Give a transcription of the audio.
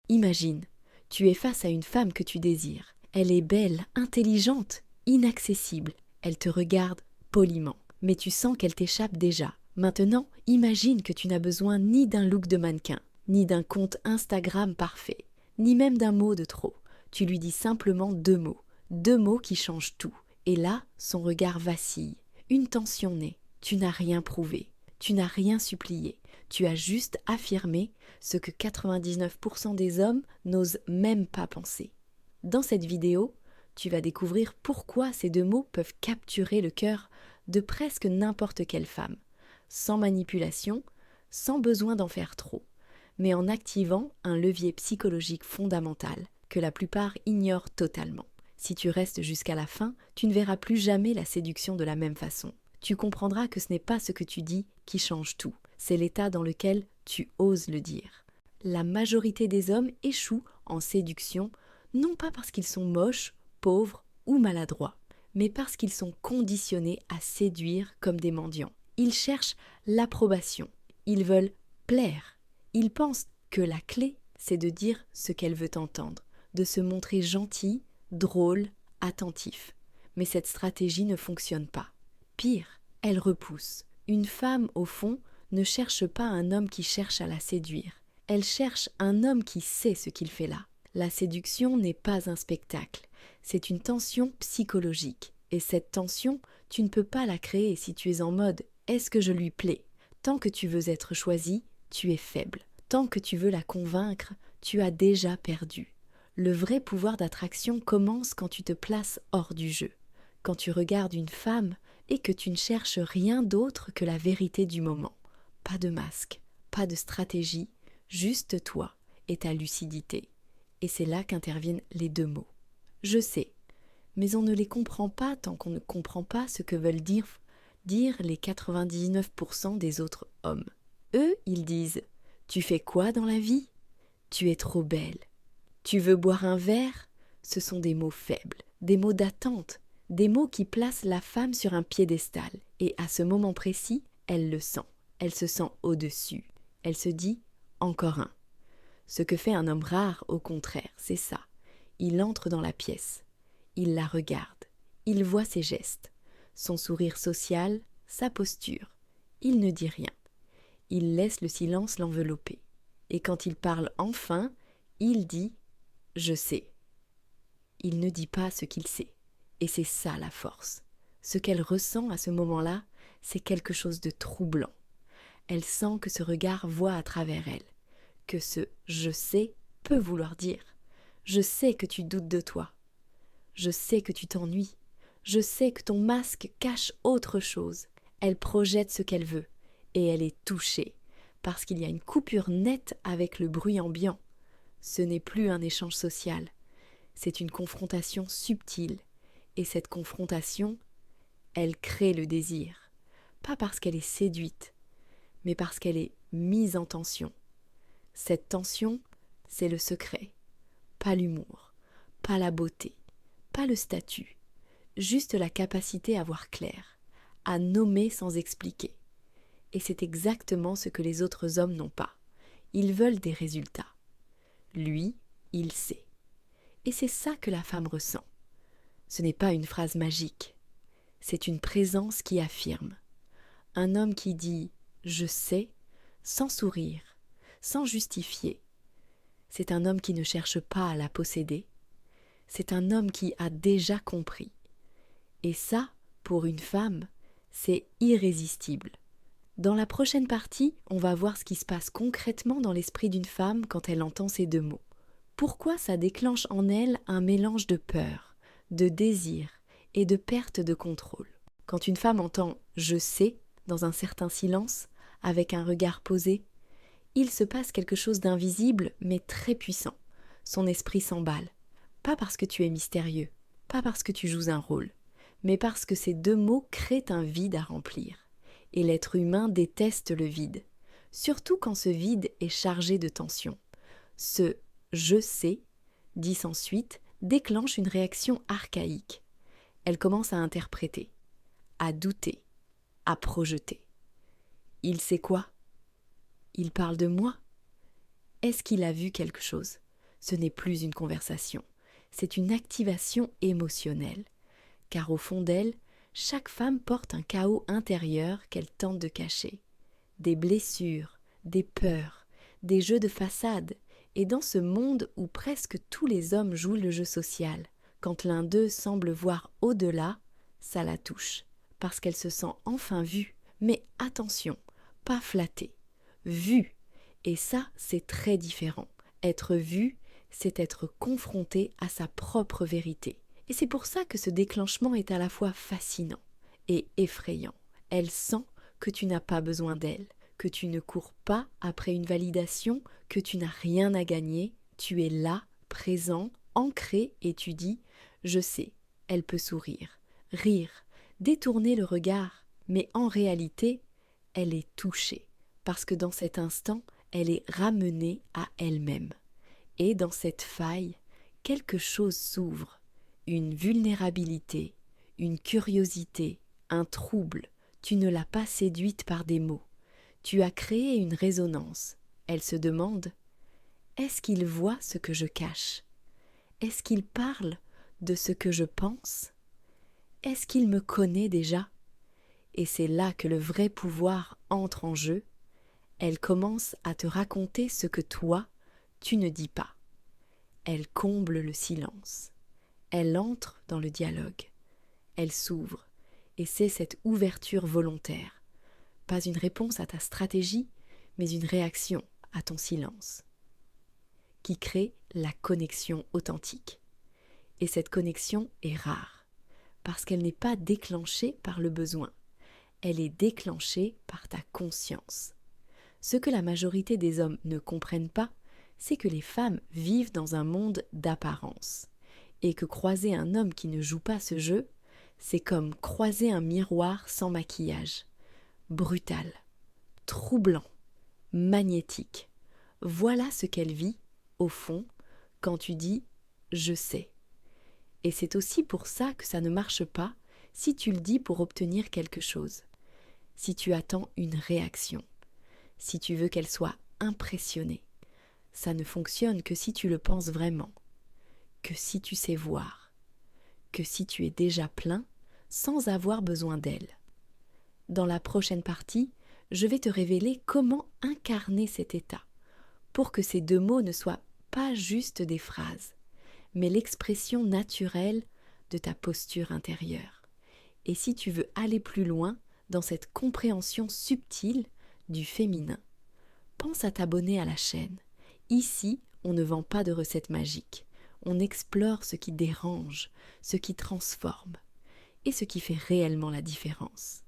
Imagine, tu es face à une femme que tu désires. Elle est belle, intelligente, inaccessible. Elle te regarde poliment, mais tu sens qu'elle t'échappe déjà. Maintenant, imagine que tu n'as besoin ni d'un look de mannequin, ni d'un compte Instagram parfait, ni même d'un mot de trop. Tu lui dis simplement 2 mots qui changent tout. Et là, son regard vacille. Une tension naît. Tu n'as rien prouvé, tu n'as rien supplié. Tu as juste affirmé ce que 99% des hommes n'osent même pas penser. Dans cette vidéo, tu vas découvrir pourquoi ces 2 mots peuvent capturer le cœur de presque n'importe quelle femme, sans manipulation, sans besoin d'en faire trop, mais en activant un levier psychologique fondamental que la plupart ignorent totalement. Si tu restes jusqu'à la fin, tu ne verras plus jamais la séduction de la même façon. Tu comprendras que ce n'est pas ce que tu dis qui change tout, c'est l'état dans lequel tu oses le dire. La majorité des hommes échouent en séduction, non pas parce qu'ils sont moches, pauvres ou maladroits, mais parce qu'ils sont conditionnés à séduire comme des mendiants. Ils cherchent l'approbation, ils veulent plaire. Ils pensent que la clé, c'est de dire ce qu'elle veut entendre, de se montrer gentil, drôle, attentif. Mais cette stratégie ne fonctionne pas. Pire, elle repousse. Une femme, au fond, ne cherche pas un homme qui cherche à la séduire. Elle cherche un homme qui sait ce qu'il fait là. La séduction n'est pas un spectacle, c'est une tension psychologique. Et cette tension, tu ne peux pas la créer si tu es en mode « est-ce que je lui plais ?» Tant que tu veux être choisi, tu es faible. Tant que tu veux la convaincre, tu as déjà perdu. Le vrai pouvoir d'attraction commence quand tu te places hors du jeu. Quand tu regardes une femme et que tu ne cherches rien d'autre que la vérité du moment. Pas de masque, pas de stratégie, juste toi et ta lucidité. Et c'est là qu'interviennent les 2 mots. Je sais, mais on ne les comprend pas tant qu'on ne comprend pas ce que veulent dire les 99% des autres hommes. Eux, ils disent « Tu fais quoi dans la vie ? Tu es trop belle. Tu veux boire un verre ?» Ce sont des mots faibles, des mots d'attente, des mots qui placent la femme sur un piédestal. Et à ce moment précis, elle le sent. Elle se sent au-dessus. Elle se dit « encore un ». Ce que fait un homme rare, au contraire, c'est ça. Il entre dans la pièce. Il la regarde. Il voit ses gestes, son sourire social, sa posture. Il ne dit rien. Il laisse le silence l'envelopper. Et quand il parle enfin, il dit « je sais ». Il ne dit pas ce qu'il sait. Et c'est ça la force. Ce qu'elle ressent à ce moment-là, c'est quelque chose de troublant. Elle sent que ce regard voit à travers elle, que ce « je sais » peut vouloir dire « je sais que tu doutes de toi, je sais que tu t'ennuies, je sais que ton masque cache autre chose ». Elle projette ce qu'elle veut, et elle est touchée, parce qu'il y a une coupure nette avec le bruit ambiant. Ce n'est plus un échange social, c'est une confrontation subtile, et cette confrontation, elle crée le désir, pas parce qu'elle est séduite, mais parce qu'elle est mise en tension. Cette tension, c'est le secret, pas l'humour, pas la beauté, pas le statut, juste la capacité à voir clair, à nommer sans expliquer. Et c'est exactement ce que les autres hommes n'ont pas. Ils veulent des résultats. Lui, il sait. Et c'est ça que la femme ressent. Ce n'est pas une phrase magique, c'est une présence qui affirme. Un homme qui dit « je sais » sans sourire, sans justifier. C'est un homme qui ne cherche pas à la posséder. C'est un homme qui a déjà compris. Et ça, pour une femme, c'est irrésistible. Dans la prochaine partie, on va voir ce qui se passe concrètement dans l'esprit d'une femme quand elle entend ces 2 mots. Pourquoi ça déclenche en elle un mélange de peur, de désir et de perte de contrôle. Quand une femme entend « je sais » dans un certain silence, avec un regard posé, il se passe quelque chose d'invisible mais très puissant. Son esprit s'emballe. Pas parce que tu es mystérieux, pas parce que tu joues un rôle, mais parce que ces 2 mots créent un vide à remplir. Et l'être humain déteste le vide, surtout quand ce vide est chargé de tension. Ce « je sais » dit ensuite déclenche une réaction archaïque. Elle commence à interpréter, à douter, à projeter. Il sait quoi ? Il parle de moi ? Est-ce qu'il a vu quelque chose ? Ce n'est plus une conversation, c'est une activation émotionnelle. Car au fond d'elle, chaque femme porte un chaos intérieur qu'elle tente de cacher. Des blessures, des peurs, des jeux de façade, et dans ce monde où presque tous les hommes jouent le jeu social, quand l'un d'eux semble voir au-delà, ça la touche, parce qu'elle se sent enfin vue, mais attention, pas flattée, vue. Et ça, c'est très différent. Être vue, c'est être confronté à sa propre vérité. Et c'est pour ça que ce déclenchement est à la fois fascinant et effrayant. Elle sent que tu n'as pas besoin d'elle, que tu ne cours pas après une validation, que tu n'as rien à gagner, tu es là, présent, ancré, et tu dis « Je sais, elle peut sourire, rire, détourner le regard, mais en réalité, elle est touchée, parce que dans cet instant, elle est ramenée à elle-même. Et dans cette faille, quelque chose s'ouvre, une vulnérabilité, une curiosité, un trouble. Tu ne l'as pas séduite par des mots. Tu as créé une résonance. Elle se demande « Est-ce qu'il voit ce que je cache? Est-ce qu'il parle de ce que je pense? Est-ce qu'il me connaît déjà ?» Et c'est là que le vrai pouvoir entre en jeu. Elle commence à te raconter ce que toi, tu ne dis pas. Elle comble le silence. Elle entre dans le dialogue. Elle s'ouvre. Et c'est cette ouverture volontaire. Pas une réponse à ta stratégie, mais une réaction à ton silence, qui crée la connexion authentique. Et cette connexion est rare, parce qu'elle n'est pas déclenchée par le besoin. Elle est déclenchée par ta conscience. Ce que la majorité des hommes ne comprennent pas, c'est que les femmes vivent dans un monde d'apparence, et que croiser un homme qui ne joue pas ce jeu, c'est comme croiser un miroir sans maquillage. Brutal, troublant, magnétique. Voilà ce qu'elle vit, au fond, quand tu dis « je sais ». Et c'est aussi pour ça que ça ne marche pas si tu le dis pour obtenir quelque chose, si tu attends une réaction, si tu veux qu'elle soit impressionnée. Ça ne fonctionne que si tu le penses vraiment, que si tu sais voir, que si tu es déjà plein sans avoir besoin d'elle. Dans la prochaine partie, je vais te révéler comment incarner cet état, pour que ces deux mots ne soient pas juste des phrases, mais l'expression naturelle de ta posture intérieure. Et si tu veux aller plus loin dans cette compréhension subtile du féminin, pense à t'abonner à la chaîne. Ici, on ne vend pas de recettes magiques. On explore ce qui dérange, ce qui transforme et ce qui fait réellement la différence.